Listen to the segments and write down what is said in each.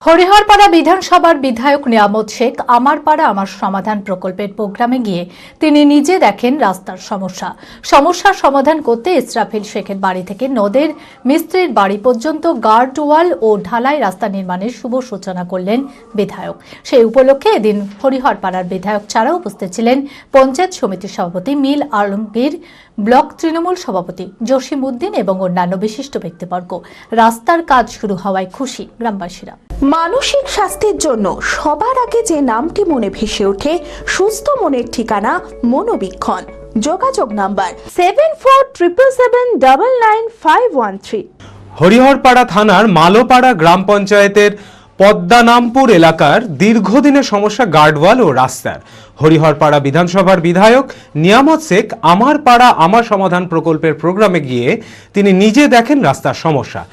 হরিহরপাড়া বিধানসভার বিধায়ক নিয়ামত শেখ আমার পাড়া আমার সমাধান প্রকল্পের প্রোগ্রামে গিয়ে তিনি নিজে দেখেন রাস্তার সমস্যার সমাধান করতে ইসরাফিল শেখের বাড়ি থেকে নদের মিস্ত্রির বাড়ি পর্যন্ত গার্ডওয়াল ও ঢালাই রাস্তা নির্মাণের শুভ সূচনা করলেন বিধায়ক। সেই উপলক্ষে এদিন হরিহরপাড়ার বিধায়ক ছাড়াও উপস্থিত ছিলেন পঞ্চায়েত সমিতির সভাপতি মিল আলমগীর, ব্লক তৃণমূল সভাপতি জসিম উদ্দিন এবং অন্যান্য বিশিষ্ট ব্যক্তিবর্গ। রাস্তার কাজ শুরু হওয়ায় খুশি গ্রামবাসীরা। মানসিক স্বাস্থ্যের জন্য সবার আগে যে নামটি মনে ভেসে ওঠে, সুস্থ মনের ঠিকানা মনোবীক্ষণ। যোগাযোগ নাম্বার 7477799513। হরিহরপাড়া থানার মালোপাড়া গ্রাম পঞ্চায়েতের পদ্মানামপুর এলাকার দীর্ঘদিনের সমস্যা গার্ডওয়াল ও রাস্তার। হরিহরপাড়া বিধানসভার বিধায়ক নিয়ামত শেখ আমার পাড়া আমার সমাধান প্রকল্পের প্রোগ্রামে গিয়ে তিনি নিজে দেখেন রাস্তার সমস্যা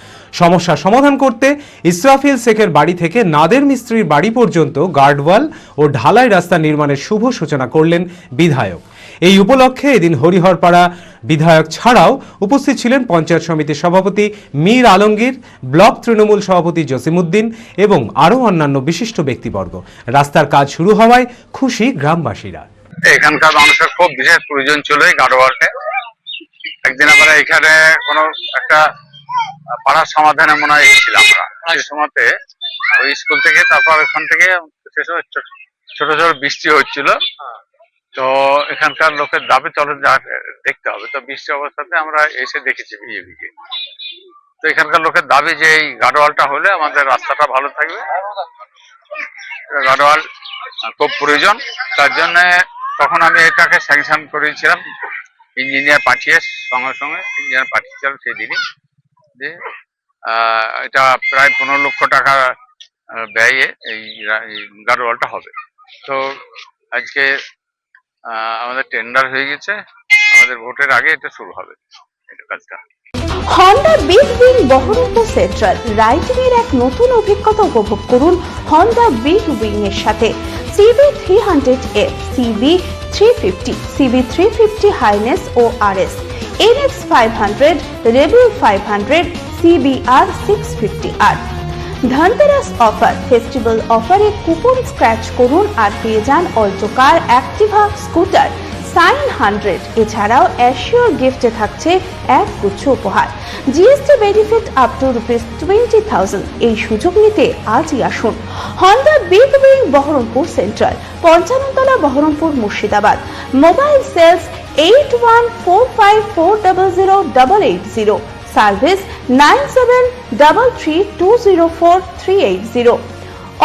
সমাধান করতে ইসরাফিল শেখের বাড়ি থেকে নাদের মিস্ত্রির বাড়ি পর্যন্ত গার্ডওয়াল ও ঢালাই রাস্তা নির্মাণের শুভ সূচনা করলেন বিধায়ক। এই উপলক্ষে এদিন হরিহরপাড়া বিধায়ক ছাড়াও উপস্থিত ছিলেন পঞ্চায়েত সমিতির সভাপতি মির আলমগীর, ব্লক তৃণমূল সভাপতি জসিম উদ্দিন এবং আরও অন্যান্য বিশিষ্ট ব্যক্তিবর্গ। রাস্তার কাজ শুরু হওয়ায় খুশি গ্রামবাসীরা। এখানকার মানুষের খুব বিশেষ প্রয়োজন ছিল এই গার্ডওয়ালকে। একদিন আমরা এখানে কোনো একটা পাড়ার সমাধানে মনে হয় এসেছিলাম আমরা, সেই সময়তে ওই স্কুল থেকে, তারপর এখান থেকে সে সময় ছোট ছোট বৃষ্টি হচ্ছিল, তো এখানকার লোকের দাবি চলে দেখতে হবে। তো বৃষ্টি অবস্থাতে আমরা এসে দেখেছি বিজেপিকে। তো এখানকার লোকের দাবি যে এই গার্ডওয়ালটা হলে আমাদের রাস্তাটা ভালো থাকবে, গার্ডওয়াল খুব প্রয়োজন। তার জন্য তখন আমি এটাকে স্যাংশন করেছিলাম, ইঞ্জিনিয়ার পাঠিয়ে সঙ্গে ইঞ্জিনিয়ার পাঠিয়েছিলাম সেই দিনই, যে এটা প্রায় 15 লক্ষ টাকা ব্যয়ে এই গার্ডওয়ালটা হবে। তো আজকে আমাদের টেন্ডার হয়ে গেছে, আমাদের ভোটের আগে এটা শুরু হবে এটা কাজটা। Honda big wing Baharampur central riding এর এক নতুন অভিজ্ঞতা উপভোগ করুন হন্ডা বিগ উইং এর সাথে CB300F, CB350, CB350 হাইনেস ও RS, NX 500, Rebel 500, CBR 650R। Dhanteras offer, festival অফারে কুপন স্ক্র্যাচ করুন আর পেয়ে যান অল্টোকার, অ্যাক্টিভা, স্কুটার, সাইন 100। এছাড়াও অ্যাসিওর গিফটে থাকছে এক গুচ্ছ উপহার, জিএসটি বেনিফিট আপ টু ₹20,000। এই সুযোগ নিতে আজই আসুন Honda big wing Baharampur central, 55 তলা, Baharampur, Murshidabad. Mobile sales 8145400880, service 9733204380।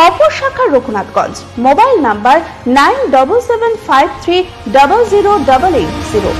অপর শাখা রঘুনাথগঞ্জ, মোবাইল নাম্বার 9775300880।